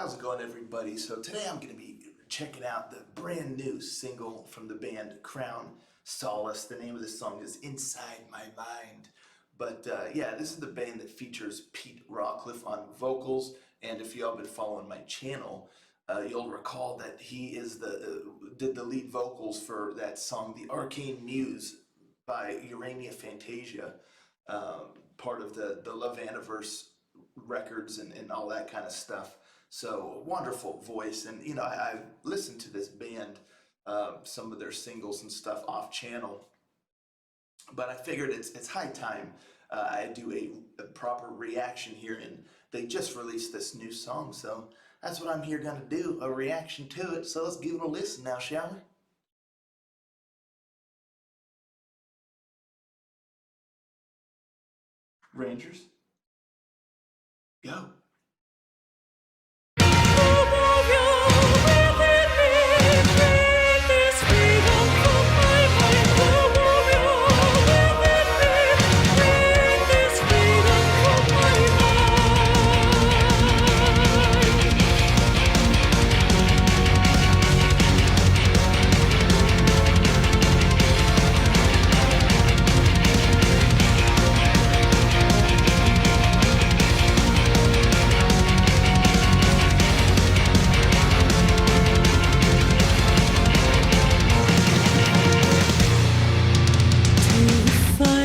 How's it going, everybody? So today I'm going to be checking out the brand new single from the band Crown Solace. The name of the song is Inside My Mind. But yeah, this is the band that features Pete Rawcliffe on vocals. And if y'all been following my channel, you'll recall that he is did the lead vocals for that song, The Arcane Muse by Urania Fantasia, part of the Love Anniverse records and all that kind of stuff. So wonderful voice, and I've listened to this band, some of their singles and stuff off channel, but I figured it's high time I do a proper reaction here, and they just released this new song, so that's what I'm here gonna do, a reaction to it. So let's give it a listen now, shall we? Rangers, go.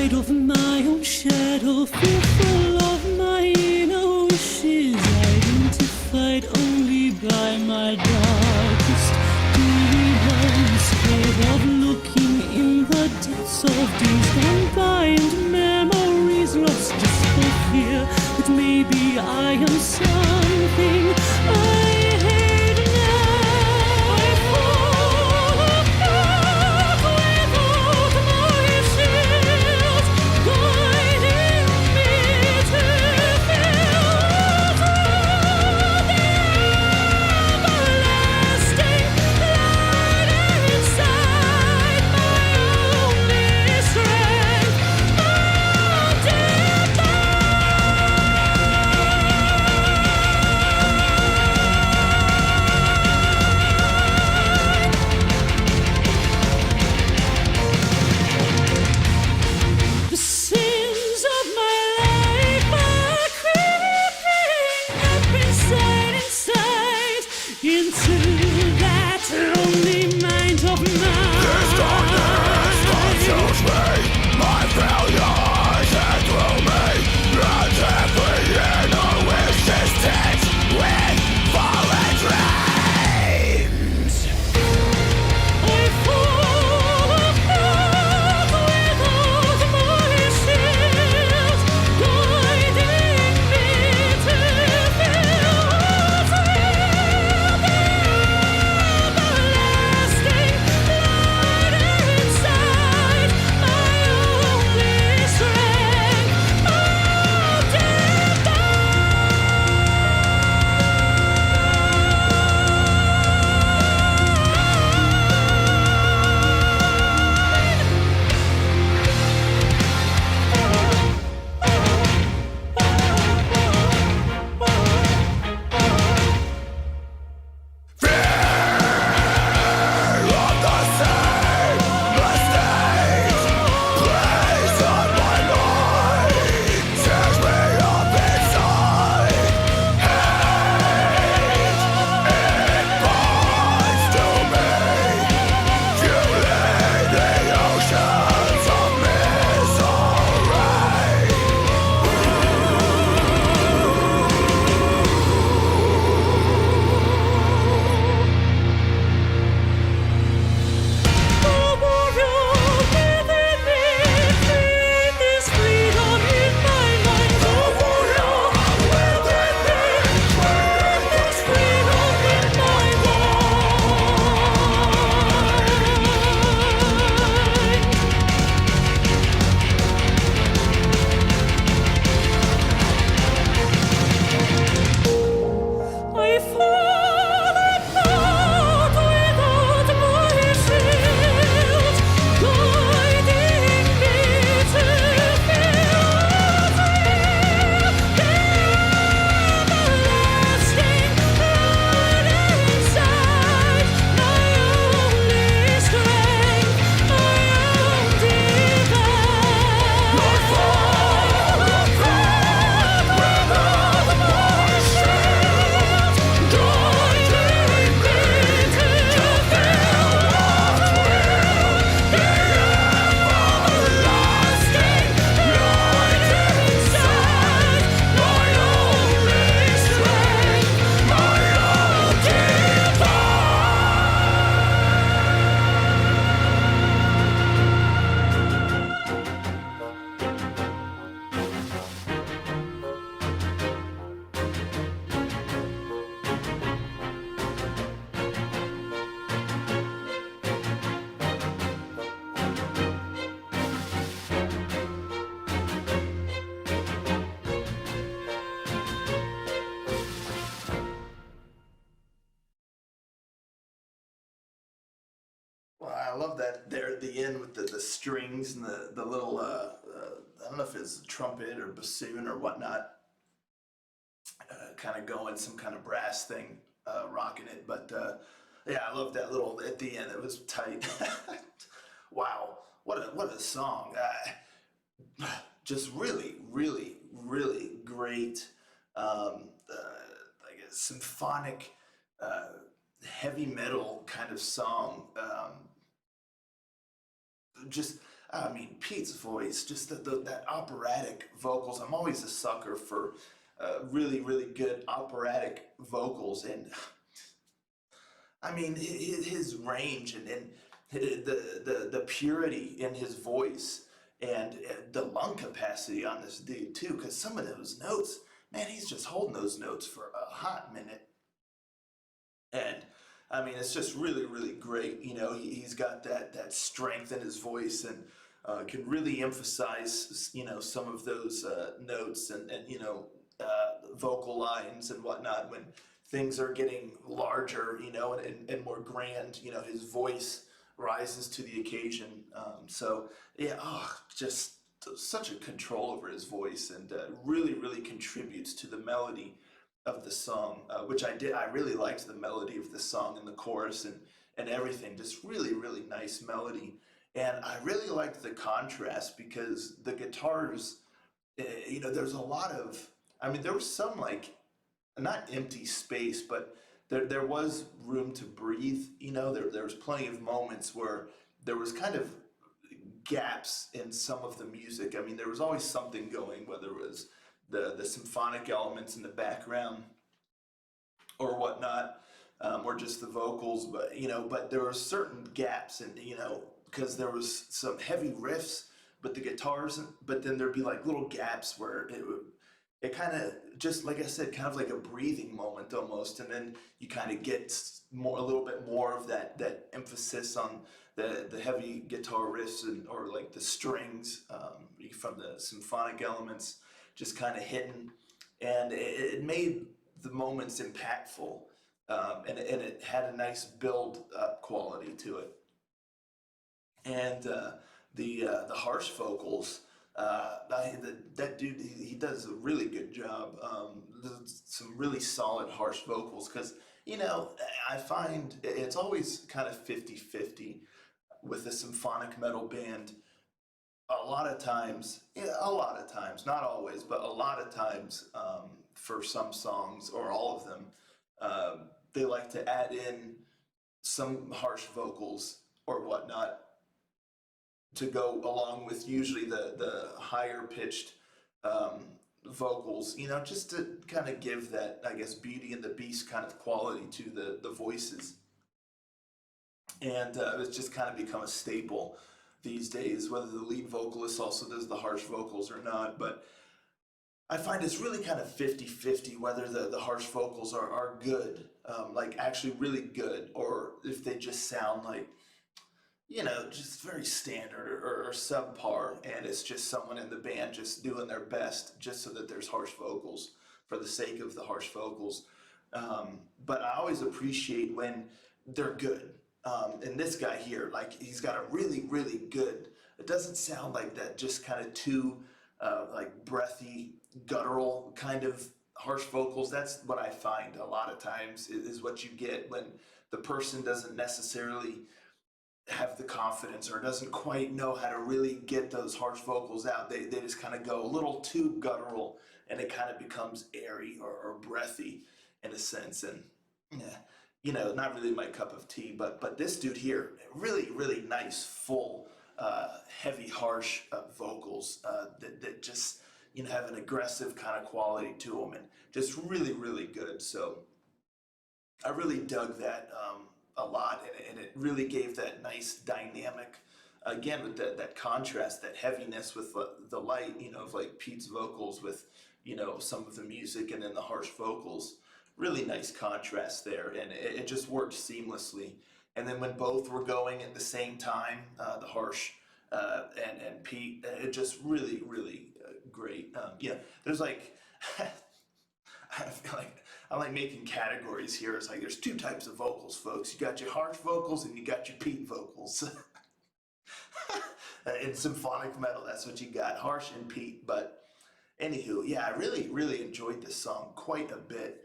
Of my own shadow, fearful of my inner wishes, identified only by my darkest demons, scared of looking in the depths of days gone by and memories lost just for fear that maybe I am something I hate now. I fall apart without my shield, guiding me to filter the everlasting light inside my only strength, my dear The sins of my life are creeping up inside, into that lonely mind of mine. This darkness consumes me, my failures and through me, and every inner wish is tinged with fallen dreams. I fall apart without my shield, guiding me to filter the love that there at the end with the strings and the little I don't know if it's trumpet or bassoon or whatnot, kind of going, some kind of brass thing, rocking it. But yeah, I love that little at the end. It was tight. Wow, what a song! Just really, really, really great, like a symphonic, heavy metal kind of song. Just, I mean, Pete's voice, just that operatic vocals. I'm always a sucker for really, really good operatic vocals, and I mean his range and the purity in his voice and the lung capacity on this dude too. Because some of those notes, man, he's just holding those notes for a hot minute, and I mean it's just really, really great. You know, he's got that strength in his voice and. Can really emphasize, you know, some of those notes and you know, vocal lines and whatnot when things are getting larger, you know, and more grand. You know, his voice rises to the occasion. So yeah, just such a control over his voice, and really, really contributes to the melody of the song, which I did. I really liked the melody of the song and the chorus and everything. Just really, really nice melody. And I really liked the contrast because the guitars, you know, there's a lot of, I mean, there was some like, not empty space, but there was room to breathe. You know, there was plenty of moments where there was kind of gaps in some of the music. I mean, there was always something going, whether it was the symphonic elements in the background or whatnot, or just the vocals, but you know, but there were certain gaps, and you know, because there was some heavy riffs, but the guitars, but then there'd be like little gaps where it kind of just like I said, kind of like a breathing moment almost, and then you kind of get a little bit more of that emphasis on the heavy guitar riffs and or like the strings from the symphonic elements just kind of hitting, and it made the moments impactful, and it had a nice build up quality to it. And the harsh vocals, that dude, he does a really good job. There's some really solid harsh vocals because, you know, I find it's always kind of 50-50 with a symphonic metal band. A lot of times, yeah, a lot of times, not always, but a lot of times, for some songs or all of them, they like to add in some harsh vocals or whatnot to go along with usually the higher pitched vocals, you know, just to kind of give that, I guess, Beauty and the Beast kind of quality to the voices. And it's just kind of become a staple these days, whether the lead vocalist also does the harsh vocals or not. But I find it's really kind of 50-50 whether the harsh vocals are good, like actually really good, or if they just sound like, you know, just very standard or subpar, and it's just someone in the band just doing their best just so that there's harsh vocals for the sake of the harsh vocals. But I always appreciate when they're good. And this guy here, like, he's got a really, really good, it doesn't sound like that just kind of too, like, breathy, guttural kind of harsh vocals. That's what I find a lot of times is what you get when the person doesn't necessarily have the confidence or doesn't quite know how to really get those harsh vocals out. They just kind of go a little too guttural, and it kind of becomes airy or breathy in a sense. And yeah, you know, not really my cup of tea. But this dude here, really, really nice, full, heavy, harsh vocals that just, you know, have an aggressive kind of quality to them, and just really, really good. So I really dug that a lot, and it really gave that nice dynamic, again, with that contrast, that heaviness with the light, you know, of like Pete's vocals with, you know, some of the music and then the harsh vocals. Really nice contrast there, and it just worked seamlessly. And then when both were going at the same time, the harsh and Pete, it just really, really great. Yeah, there's like, I feel like I like making categories here. It's like there's two types of vocals, folks. You got your harsh vocals and you got your peat vocals. In symphonic metal, that's what you got, harsh and peat. But anywho, yeah, I really enjoyed this song quite a bit.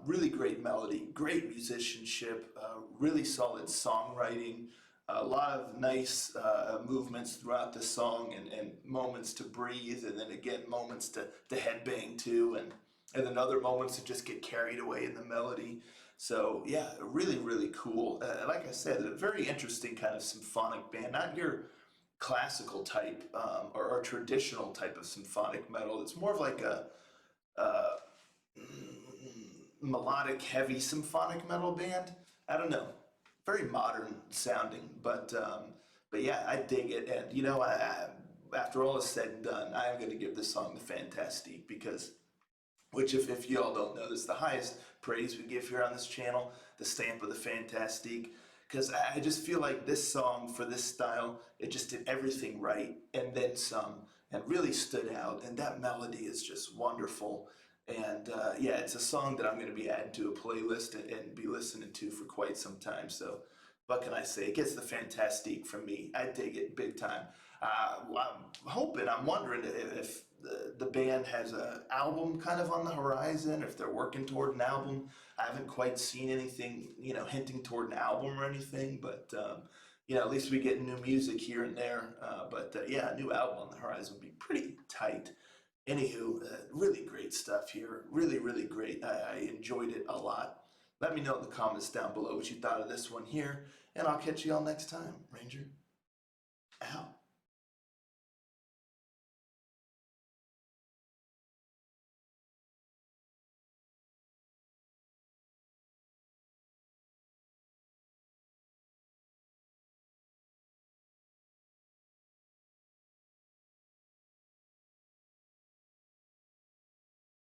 Really great melody, great musicianship, really solid songwriting, a lot of nice movements throughout the song, and moments to breathe, and then again moments to headbang to, and then other moments to just get carried away in the melody. So yeah, really cool. Like I said, a very interesting kind of symphonic band, not your classical type or traditional type of symphonic metal. It's more of like a melodic, heavy symphonic metal band. I don't know, very modern sounding, but yeah, I dig it. And you know, after all is said and done, I am going to give this song the Fantastique because, which if you all don't know, this is the highest praise we give here on this channel, the stamp of the Fantastique. Because I just feel like this song for this style, it just did everything right and then some, and really stood out. And that melody is just wonderful. And yeah, it's a song that I'm going to be adding to a playlist and be listening to for quite some time. So what can I say? It gets the Fantastique from me. I dig it big time. I'm wondering if the band has an album kind of on the horizon, if they're working toward an album. I haven't quite seen anything, you know, hinting toward an album or anything, but you know, at least we get new music here and there. But yeah, a new album on the horizon would be pretty tight. Anywho, really great stuff here. Really great. I enjoyed it a lot. Let me know in the comments down below what you thought of this one here, and I'll catch you all next time. Ranger, out.